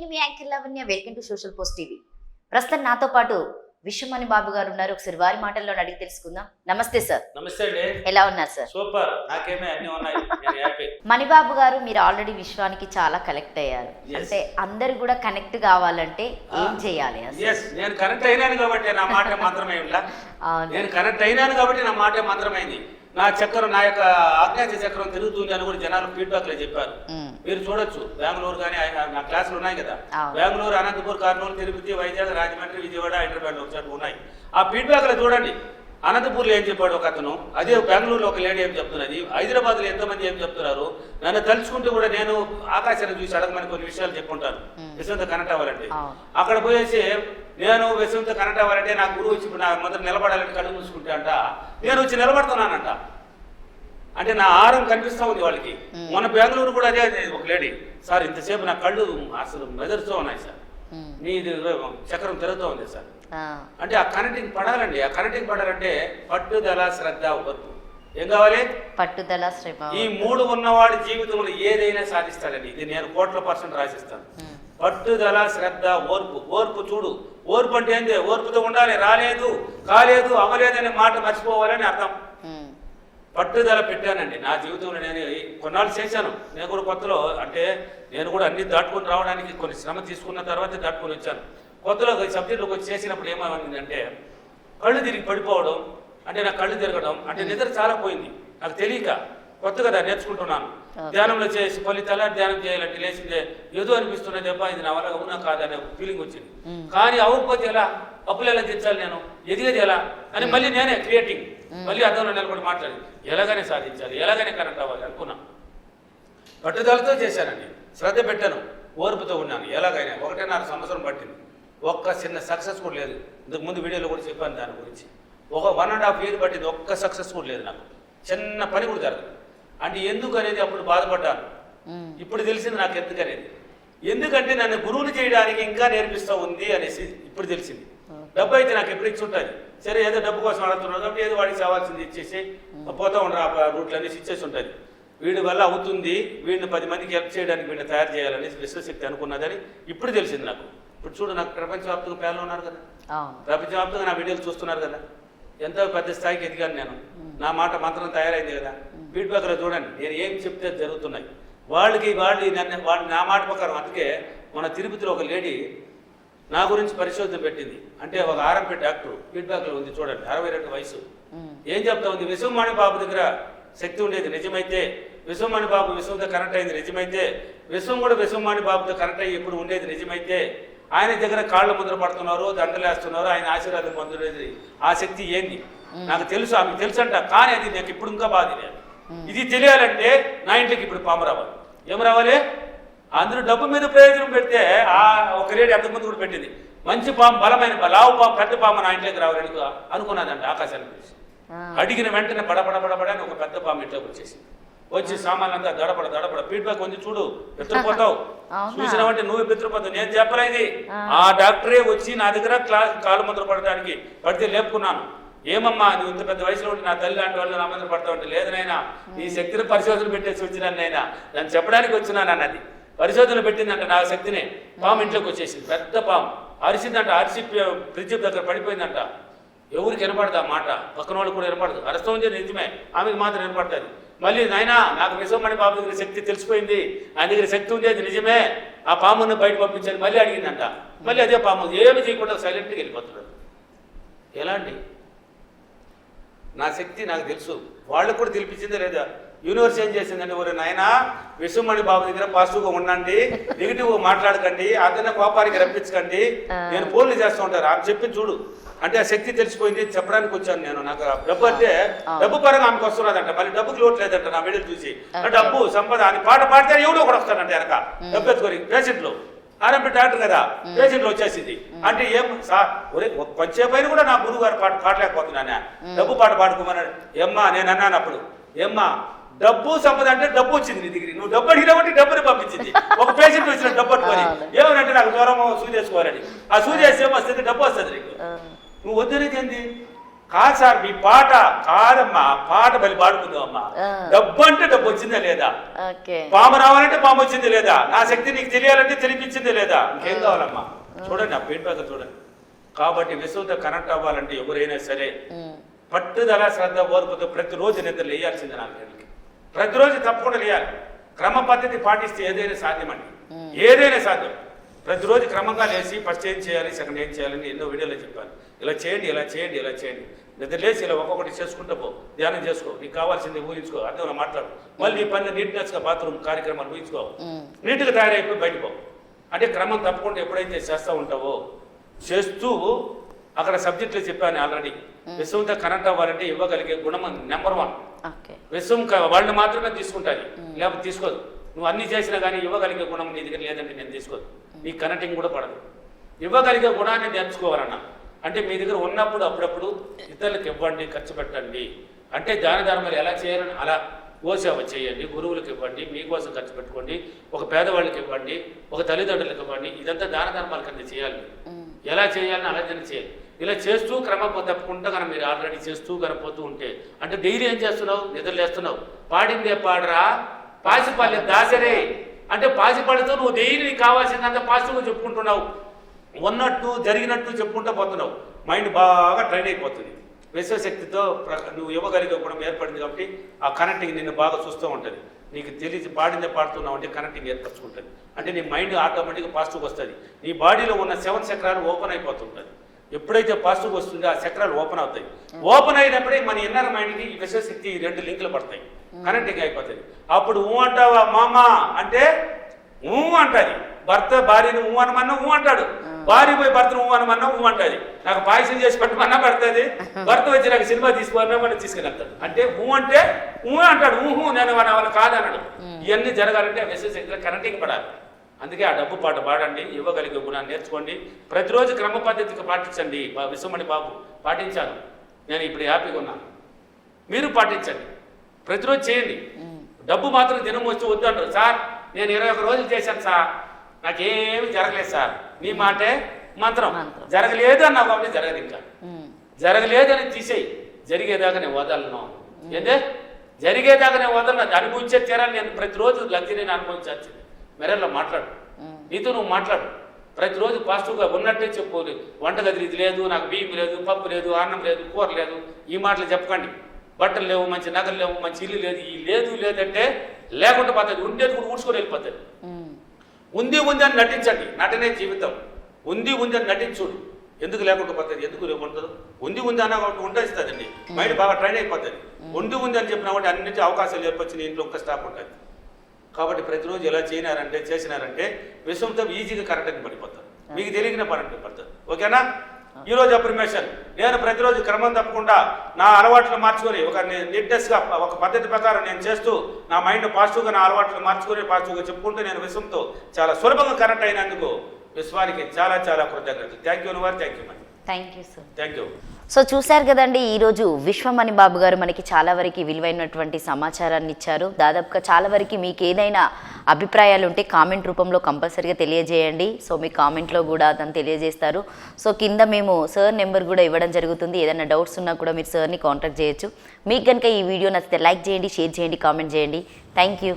నేను మీ anchor Lavanya. Welcome to social post TV. ప్రస్తుతం నాతో పాటు విశ్వమణి బాబు గారు ఉన్నారు. ఒకసారి వారి మాటల్లో అడిగి తెలుసుకుందాం. నమస్తే సార్. నమస్తే అండి. ఎలా ఉన్నారు సార్? సూపర్, నాకేమే అన్ని ఉన్నాయి, నేను హ్యాపీ. మణిబాబు గారు, మీరు ఆల్రెడీ విశ్వానికి చాలా కనెక్ట్ అయ్యారు. అంటే అందరు కూడా కనెక్ట్ కావాలంటే ఏం చేయాలి? నేను కనెక్ట్ అయినాను కాబట్టి నా మాట మాత్రమే నేను కనెక్ట్ అయినాను కాబట్టి నా మాట మాత్రమైంది. నా చక్రం, నా యొక్క ఆజ్ఞాచ చక్రం తిరుగుతుంది అని కూడా జనాలు ఫీడ్బ్యాక్ లో చెప్పారు. మీరు చూడొచ్చు, బెంగళూరు కానీ నా క్లాసులు ఉన్నాయి కదా, బెంగళూరు, అనంతపూర్, కర్నూలు, తిరుపతి, వైజాగ్, రాజమండ్రి, విజయవాడ, హైదరాబాద్ ఒకసారి ఉన్నాయి. ఆ ఫీడ్బ్యాక్ లో చూడండి. అనంతపూర్లో ఏం చెప్పాడు ఒక అతను, అదే బెంగళూరులో ఒక లేడీ ఏం చెప్తున్నది, హైదరాబాద్లో ఎంతమంది ఏం చెప్తున్నారు. నన్ను తలుచుకుంటూ కూడా నేను ఆకాశాన్ని చూసి అడగమని కొన్ని విషయాలు చెప్పుకుంటాను విశ్వంతో కనెక్ట్ అవ్వాలంటే. అక్కడ పోయేసి నేను విశ్వంతో కనెక్ట్ అవ్వాలంటే నా గురువు వచ్చి నా మొదట నిలబడాలంటే కళ్ళు మూసుకుంటే అంట నేను వచ్చి నిలబడుతున్నానంట. అంటే నా ఆహారం కనిపిస్తూ ఉంది వాళ్ళకి. మన బెంగళూరు కూడా అదే ఒక లేడీ, సార్ ఇంతసేపు నా కళ్ళు అసలు మెదడుతూ ఉన్నాయి సార్, మీది చక్రం తిరుగుతూ ఉంది సార్. అంటే ఆ కనెక్టింగ్ పడాలండి. ఆ కనెక్టింగ్ పడాలంటే పట్టుదల, శ్రద్ధ, ఓర్పు. ఏం కావాలి? పట్టుదల, శ్రద్ధ. ఈ మూడు ఉన్నవాడి జీవితంలో ఏదైనా సాధిస్తాడండి. ఇది నేను 100% రాసిస్తాను. పట్టుదల, శ్రద్ధ, ఓర్పు. ఓర్పు చూడు, ఓర్పు అంటే ఏంటి? ఓర్పుతో ఉండాలి. రాలేదు, కాలేదు, అవ్వలేదనే మాట మర్చిపోవాలని అర్థం. పట్టుదల పెట్టానండి నా జీవితంలో. నేను కొన్నాళ్ళు చేశాను. నేను కూడా కొత్తలో, అంటే నేను కూడా అన్ని దాటుకొని రావడానికి కొన్ని శ్రమ తీసుకున్న తర్వాతే దాటుకొని వచ్చాను. కొత్తలో సబ్జెక్టులోకి వచ్చి చేసినప్పుడు ఏమైందంటే కళ్ళు తిరిగి పడిపోవడం, అంటే నాకు కళ్ళు తిరగడం, అంటే నిద్ర చాలా పోయింది. నాకు తెలియక కొత్త కదా నేర్చుకుంటున్నాను. ధ్యానంలో చేసి ఫలితాల ధ్యానం చేయాలంటే లేచిందే ఏదో అనిపిస్తున్నది, అబ్బా ఇది నా వల్ల అవునా కాదనే ఫీలింగ్ వచ్చింది. కానీ అవ్వకపోతే ఎలా, అప్పులు ఎలా తెచ్చాలి, నేను ఎదిగేది ఎలా అని మళ్ళీ నేనే క్రియేటింగ్, మళ్ళీ అర్థంలో నిలబడి మాట్లాడి ఎలాగనే సాధించాలి, ఎలాగనే కనెక్ట్ అవ్వాలి అనుకున్నా. పట్టుదలతో చేశానండి, శ్రద్ధ పెట్టాను, ఓర్పుతో ఉన్నాను. ఎలాగైనా 1.5 సంవత్సరం పట్టింది. ఒక్క చిన్న సక్సెస్ కూడా లేదు. ఇంతకు ముందు వీడియోలో కూడా చెప్పాను దాని గురించి. ఒక 1.5 year పట్టింది, ఒక్క సక్సెస్ కూడా లేదు నాకు. చిన్న పని కూడా జరగదు. అంటే ఎందుకు అనేది అప్పుడు బాధపడ్డాను. ఇప్పుడు తెలిసింది నాకు ఎందుకనేది. ఎందుకంటే నన్ను గురువుని చేయడానికి ఇంకా నేర్పిస్తూ ఉంది అనేసి ఇప్పుడు తెలిసింది. డబ్బు అయితే నాకు ఎప్పుడు ఇచ్చి ఉంటుంది. సరే ఏదో డబ్బు కోసం అడుగుతున్నాడు కాబట్టి ఏదో వాడికి కావాల్సింది ఇచ్చేసి పోతూ ఉండరు. ఆ రూట్లు అనేసి ఇచ్చేసి ఉంటుంది. వీడి వల్ల అవుతుంది, వీడిని 10 మందికి హెల్ప్ చేయడానికి వీడిని తయారు చేయాలనేసి విశ్వశక్తి అనుకున్నదని ఇప్పుడు తెలిసింది నాకు. ఇప్పుడు చూడు, నాకు ప్రపంచవ్యాప్తంగా పేర్లు ఉన్నారు కదా, ప్రపంచవ్యాప్తంగా నా వీడియోలు చూస్తున్నారు కదా, ఎంతో పెద్ద స్థాయికి ఎదిగాను నేను. నా మాట మంత్రం తయారైంది కదా. ఫీడ్బ్యాక్లో చూడండి, నేను ఏం చెప్తే జరుగుతున్నాయి. వాళ్ళు నా మాట ప్రకారం. అందుకే మన తిరుపతిలో ఒక లేడీ నా గురించి పరిశోధన పెట్టింది. అంటే ఒక ఆర్ఎంపీ డాక్టర్ ఫీడ్బ్యాక్లో ఉంది చూడండి, 62 వయసు. ఏం చెప్తా ఉంది? విశ్వమణి బాబు దగ్గర శక్తి ఉండేది నిజమైతే, విశ్వమణి బాబు విశ్వంతో కనెక్ట్ అయింది నిజమైతే, విశ్వం కూడా విశ్వమణి బాబుతో కనెక్ట్ అయ్యి ఇప్పుడు ఉండేది నిజమైతే, ఆయన దగ్గర కాళ్ళ ముద్ర పడుతున్నారు, దండలేస్తున్నారు, ఆయన ఆశీర్వాదం పొందలేదు. ఆ శక్తి ఏంది నాకు తెలుసు, ఆమెకు తెలుసు అంట. కానీ అది నాకు ఇప్పుడు ఇంకా బాధ. ఇది తెలియాలంటే నా ఇంట్లోకి ఇప్పుడు పాము రావాలి. ఏం రావాలి? అందరూ డబ్బు మీద ప్రయోజనం పెడితే ఆ ఒక రేడు ఎంతమంది కూడా పెట్టింది. మంచి పాము, బలమైన లావు పాము, పెద్ద పాము నా ఇంట్లోకి రావాలని అనుకున్నదంట. ఆకాశాన్ని చూసి అడిగిన వెంటనే బడబడబడబడని ఒక పెద్ద పాము ఇంట్లోకి వచ్చి సామాన్లంతా దడపడ ఫీడ్బ్యాక్ ఉంది చూడు, పిత్రపోతావు. చూసినావంటే నువ్వు పిత్రపోతావు. నేను చెప్పలేదు. ఆ డాక్టరే వచ్చి నా దగ్గర కాలు ముద్ర పడడానికి పడితే లేపుకున్నాను. ఏమమ్మా నువ్వు ఇంత పెద్ద వయసులో ఉంటే నా తల్లి లాంటి వాళ్ళు నా మందిర పడతా ఉంటే, లేదనైనా నీ శక్తిని పరిశోధన పెట్టేసి వచ్చినాను నైనా, నన్ను చెప్పడానికి వచ్చినాను అన్నది. పరిశోధన పెట్టిందంట నా శక్తిని. పాము ఇంట్లోకి వచ్చేసింది, పెద్ద పాము అరిసిందంట. అరిసి ఫ్రిడ్జ్ దగ్గర పడిపోయిందంట. ఎవరికి వినపడదు ఆ మాట, పక్కన వాళ్ళు కూడా వినపడదు. అరస్తం ఉంది నిజమే, ఆమెకు మాత్రం వినపడుతుంది. మళ్ళీ నాయనా నాకు విశ్వమణి బాబు దగ్గర శక్తి తెలిసిపోయింది, ఆయన దగ్గర శక్తి ఉంది, అది నిజమే, ఆ పామును బయట పంపించాను మళ్ళీ అడిగిందంట. మళ్ళీ అదే పాము ఏమి చేయకుండా సైలెంట్గా వెళ్ళిపోతున్నాడు. ఎలా అండి? నా శక్తి నాకు తెలుసు, వాళ్ళకు కూడా తెలిపించిందే లేదా? యూనివర్స్ ఏం చేసిందండి, ఒక నాయనా విశ్వమణి బాబు దగ్గర పాజిటివ్గా ఉండండి, నెగిటివ్ మాట్లాడకండి, అతన్ని కోపానికి రప్పించకండి, నేను ఫోన్లు చేస్తూ ఉంటారు. ఆమె చెప్పింది చూడు. అంటే ఆ శక్తి తెలిసిపోయింది చెప్పడానికి వచ్చాను నేను. నాకు డబ్బు అంటే డబ్బు పరంగా ఆమెకు వస్తున్నదంట. మళ్ళీ డబ్బుకి లోటు లేదంట నా వీడియోలు చూసి. డబ్బు సంపద అని పాట పాడితే ఎవడో ఒకటి వస్తాడంట వెనక డబ్బు ఎత్తుకొని. పేషెంట్లు ఆర్ఎంపీ డాక్టర్ కదా, పేషెంట్లు వచ్చేసింది. అంటే ఏం సార్ ఒరే కొంచెంపైన కూడా నా గురువు గారు పాడలేకపోతున్నానా, డబ్బు పాట పాడుకోమన్నాడు. ఏమ్మా నేను అన్నాను అప్పుడు, ఏమ్మా డబ్బు సంపద అంటే డబ్బు వచ్చింది నీ దగ్గర, నువ్వు డబ్బు అడిగినా బట్టి డబ్బుని పంపించింది. ఒక పేషెంట్ వచ్చిన డబ్బు పట్టుకొని ఏమనంటే నాకు జ్వరం సూది వేసుకోవాలని, ఆ సూది వేసి ఏమొస్తుంది? డబ్బు వస్తుంది నీకు. నువ్వు వద్దనేది ఏంది? కాదు సార్ మీ పాట కాదమ్మా, పాట బలి పాడుకుందాం అమ్మా. ఆ. డబ్బు అంటే డబ్బు వచ్చిందా లేదా, ఓకే పాము రావాలంటే పాము వచ్చింది లేదా, నా శక్తి నీకు తెలియాలంటే తెలిపించింది లేదా, ఇంకేం కావాలమ్మా. చూడండి ఆ పెయింట్ బ్యాగ్ చూడండి. కాబట్టి విశ్వంతో కనెక్ట్ అవ్వాలంటే ఎవరైనా సరే పట్టుదల శ్రద్ధ ఓర్పుతో ప్రతిరోజు నిద్ర లేయాల్సిందే 4 గంటలకి. ప్రతిరోజు తప్పకుండా లేయాలి. క్రమ పద్ధతి పాటిస్తే ఏదైనా సాధ్యమండి, ఏదైనా సాధ్యం. ప్రతిరోజు క్రమంగా లేచి ఫస్ట్ ఏం చేయాలి, సెకండ్ ఏం చేయాలని ఎన్నో వీడియోలో చెప్పాను. ఇలా చేయండి, ఇలా చేయండి, ఇలా చేయండి. నిద్ర లేచి ఇలా ఒక్కొక్కటి చేసుకుంటూ పో, ధ్యానం చేసుకో, నీకు కావాల్సింది ఊహించుకో, అర్థంలో మాట్లాడు. మళ్ళీ నీ పని నీట్నెస్గా బాత్రూమ్ కార్యక్రమాలు ఊహించుకో, నీట్గా తయారైపోయి బయటకు పో. అంటే క్రమం తప్పకుండా ఎప్పుడైతే చేస్తూ ఉంటావో, చేస్తూ అక్కడ సబ్జెక్టులు చెప్పాను ఆల్రెడీ. విశ్వంతో కనెక్ట్ అవ్వాలంటే ఇవ్వగలిగే గుణం నెంబర్ 1. విశ్వం వాళ్ళని మాత్రమే తీసుకుంటుంది, లేకపోతే తీసుకోదు. నువ్వు అన్ని చేసినా కానీ ఇవ్వగలిగే గుణం నీ దగ్గర లేదంటే నేను తీసుకోదు, నీ కనెక్టింగ్ కూడా పడదు. ఇవ్వగలిగే గుణాన్ని నేర్చుకోవాలన్నా అంటే మీ దగ్గర ఉన్నప్పుడు అప్పుడప్పుడు ఇతరులకు ఇవ్వండి, ఖర్చు పెట్టండి. అంటే దాన ధర్మాలు ఎలా చేయాలని అలా గోసేవ చేయండి, గురువులకు ఇవ్వండి, మీకోసం ఖర్చు పెట్టుకోండి, ఒక పేదవాళ్ళకి ఇవ్వండి, ఒక తల్లిదండ్రులకు ఇవ్వండి. ఇదంతా దాన ధర్మాల కింద చేయాలి. ఎలా చేయాలని అలాగే చేయాలి. ఇలా చేస్తూ క్రమం తప్పకుండా కనుక మీరు ఆల్రెడీ చేస్తూ కనపోతూ ఉంటే, అంటే డైలీ ఏం చేస్తున్నావు, నిద్రలేస్తున్నావు, పాడిందే పాడరా పాసిపల్లి దాసరే అంటే పాసిపల్లితో నువ్వు డైలీ నీకు కావాల్సిందంతా పాజిటివ్గా చెప్పుకుంటున్నావు, ఉన్నట్టు జరిగినట్టు చెప్పుకుంటూ పోతున్నావు. మైండ్ బాగా ట్రైన్ అయిపోతుంది. విశ్వశక్తితో నువ్వు ఇవ్వగలిగే గుణం ఏర్పడింది కాబట్టి ఆ కనెక్టింగ్ నిన్ను బాగా చూస్తూ ఉంటుంది. నీకు తెలిసి పాడిందే పాడుతున్నావు అంటే కనెక్టింగ్ ఏర్పరచుకుంటుంది. అంటే నీ మైండ్ ఆటోమేటిక్గా పాజిటివ్గా వస్తుంది. నీ బాడీలో ఉన్న 7 చక్రాలు ఓపెన్ అయిపోతుంటుంది. ఎప్పుడైతే పాజిటివ్ వస్తుందో ఆ చక్రాలు ఓపెన్ అవుతాయి. ఓపెన్ అయినప్పుడే మన ఇన్నర్ మైండ్కి ఈ విశ్వశక్తి 2 లింకులు పడతాయి, కనెక్టింగ్ అయిపోతుంది. అప్పుడు అంటావా మామ అంటే అంటది. భర్త భార్యను అనమన్నా అంటాడు, భార్య పోయి భర్తను అనమన్నా అంటది. నాకు పాయసం చేసి పెట్టమన్నా పెడుతుంది, భర్త వచ్చి నాకు సినిమా తీసుకోమన్నా తీసుకెళ్తాడు. అంటే అంటే అంటాడు, నేను వాళ్ళ కాదన్నాడు. ఇవన్నీ జరగాలంటే ఆ విశ్వశక్తిలో కనెక్టింగ్ పడాలి. అందుకే ఆ డబ్బు పాట పాడండి, ఇవ్వగలిగే గుణాన్ని నేర్చుకోండి, ప్రతిరోజు క్రమ పద్ధతికి పాటించండి. విశ్వమణి బాబు పాటించాను, నేను ఇప్పుడు హ్యాపీగా ఉన్నాను. మీరు పాటించండి, ప్రతిరోజు చేయండి. డబ్బు మాత్రం దినం వచ్చి వద్దంటారు. సార్ నేను 21 రోజులు చేశాను సార్, నాకేమి జరగలేదు సార్. నీ మాటే మంత్రం. జరగలేదు అన్నావు కాబట్టి జరగదు. ఇంకా జరగలేదని తీసేయి, జరిగేదాకా నేను వదలను. ఏందే జరిగేదాకా నేను వదలను, అనుభవించే తీరాలి. నేను ప్రతిరోజు లగ్జరీని అనుభవించాల్సింది. మెరల్లో మాట్లాడు, నీతో నువ్వు మాట్లాడు. ప్రతిరోజు పాజిటివ్గా ఉన్నట్టే చెప్పు. వంటగది ఇది లేదు, నాకు బియ్యం లేదు, పప్పు లేదు, అన్నం లేదు, కూర లేదు, ఈ మాటలు చెప్పకండి. బట్టలు లేవు, మంచి నగలు లేవు, మంచి ఇల్లు లేదు. ఈ లేదు లేదంటే లేకుండా పోతుంది, ఉండేది కూడా ఊడ్చుకొని వెళ్ళిపోతుంది. ఉంది అని నటించండి, నటనే జీవితం. ఉంది అని నటించుడు, ఎందుకు లేకుండా పోతుంది, ఎందుకు లేకుంటుంది. ఉంది అన్న ఒకటి ఉండేస్తుందండి, మైండ్ బాగా ట్రైన్ అయిపోతుంది. ఉంది అని చెప్పినా కూడా అన్నింటి అవకాశాలు ఏర్పచ్చి నీ ఇంట్లో ఒక్క స్టాప్ ఉంటుంది. కాబట్టి ప్రతిరోజు ఎలా చేసినారంటే విశ్వంతో ఈజీగా కరెక్ట్గా పడిపోతారు, మీకు తెలియని పని పడుతుంది. ఓకేనా? ఈరోజు అప్రిమేషన్, నేను ప్రతిరోజు క్రమం తప్పకుండా నా అలవాట్లు మార్చుకొని ఒక నీట్నెస్గా ఒక పద్ధతి ప్రకారం నేను చేస్తూ నా మైండ్ పాజిటివ్గా నా అలవాట్లు మార్చుకొని పాజిటివ్గా చెప్పుకుంటూ నేను విశ్వంతో చాలా సులభంగా కనెక్ట్ అయినందుకు విశ్వానికి చాలా చాలా కృతజ్ఞతలు. Thank you sir. Thank you. So చూశారు కదండి, ఈరోజు విశ్వమణి బాబు గారు మనకి చాలా వరకు విలువైనటువంటి సమాచారాన్ని ఇచ్చారు. దాదాపుగా చాలా వరకు మీకు ఏదైనా అభిప్రాయాలు ఉంటే కామెంట్ రూపంలో కంపల్సరీగా తెలియజేయండి. సో మీ కామెంట్లో కూడా దాన్ని తెలియజేస్తారు. సో కింద మేము సార్ నెంబర్ కూడా ఇవ్వడం జరుగుతుంది. ఏదైనా డౌట్స్ ఉన్నా కూడా మీరు సార్ని కాంటాక్ట్ చేయొచ్చు. మీకు కనుక ఈ వీడియో నచ్చితే లైక్ చేయండి, షేర్ చేయండి, కామెంట్ చేయండి. Thank you.